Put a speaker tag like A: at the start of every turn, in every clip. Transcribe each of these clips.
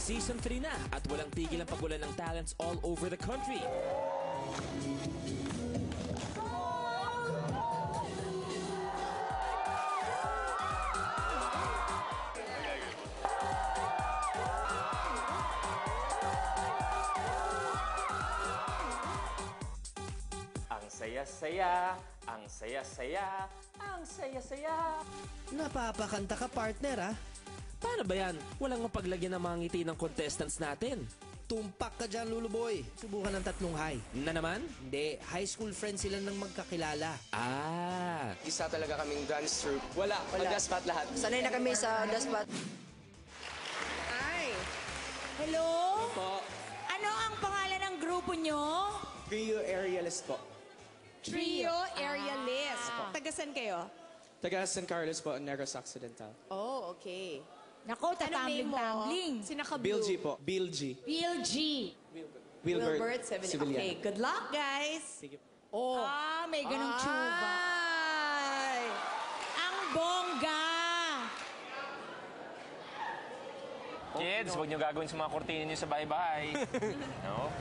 A: Season 3 na at walang tigil ang pagulan ng talents all over the country.
B: Ang saya-saya, ang saya-saya, ang saya-saya.
C: Napapakanta ka, partner, ah.
A: Paano ba yan? Walang mapaglagyan ng mga ngiti ng contestants natin.
C: Tumpak ka dyan, Luluboy. Subukan ng 3 high.
A: Na naman?
C: Hindi, high school friends sila ng magkakilala.
A: Ah,
D: Isa talaga kaming dance troupe. Wala. Mag-dance lahat.
E: Sanay na kami sa dashbat.
F: Ay! Hello?
D: Po,
F: Ano ang pangalan ng grupo nyo?
D: Trio Aerialist po.
F: Trio Aerialist. Tagasan kayo?
D: Taga San Carlos po, Negros Occidental.
F: Oh, okay.
G: Nako, tatambling-tambling.
F: Sinaka-blue.
D: Bill G po. Bill G.
G: Bill G.
F: Wilbert,
D: Civiliano.
F: Okay, good luck, guys.
D: Sige po.
F: Oh.
G: Ah, may ganong tsuba.
F: Ay!
G: Ang bongga.
B: Kids, huwag niyo gagawin sa mga kortina niyo sa bahay-bahay. No?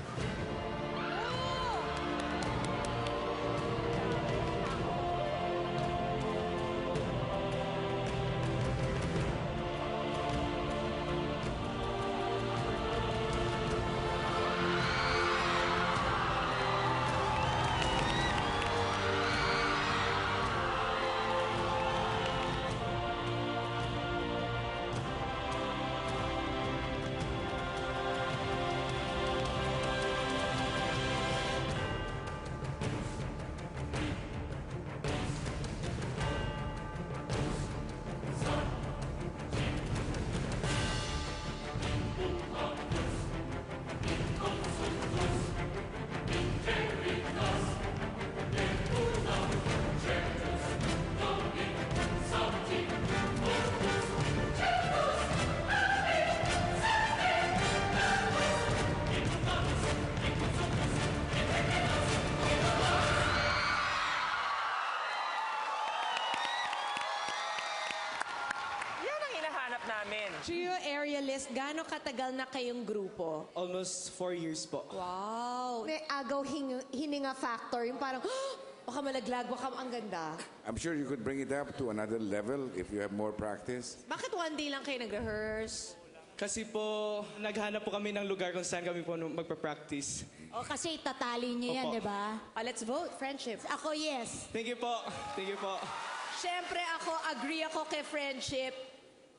B: Yan ang hinahanap namin.
F: Trio Aerialist, gaano katagal na kayong grupo?
D: Almost 4 years po.
F: Wow.
E: May agaw hininga factor. Yung parang,
F: Baka malaglag, baka ang ganda.
H: I'm sure you could bring it up to another level if you have more practice.
F: Bakit one day lang kayo nag-rehearse?
D: Kasi po, naghanap po kami ng lugar kung saan kami po magpa-practice.
G: O kasi tatali niyo yan,
D: Opo.
G: di ba?
F: Let's vote, friendship.
G: Ako, yes.
D: Thank you po. Thank you po.
F: Siyempre agree ako kay friendship.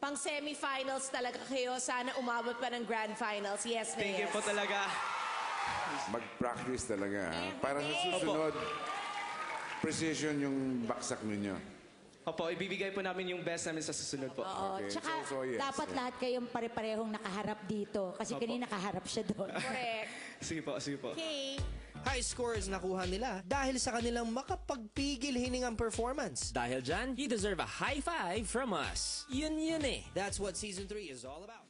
F: Pang semifinals talaga kayo. Sana umabot pa ng grand finals. Yes na
D: Thank you
F: yes.
D: po talaga.
H: Mag-practice talaga, ha? Para sa susunod, precision yung baksak ninyo.
D: Opo, ibibigay po namin yung best namin sa susunod po.
G: Oo,
H: Okay,
G: tsaka
H: so yes.
G: dapat lahat kayong pare-parehong nakaharap dito. Kasi kanina nakaharap siya doon.
F: Correct.
D: Sige po, sige po.
F: Okay.
C: High scores nakuha nila dahil sa kanilang makapagpigil hiningang performance.
A: dahil dyan, you deserve a high five from us. Yun eh.
C: That's what Season 3 is all about.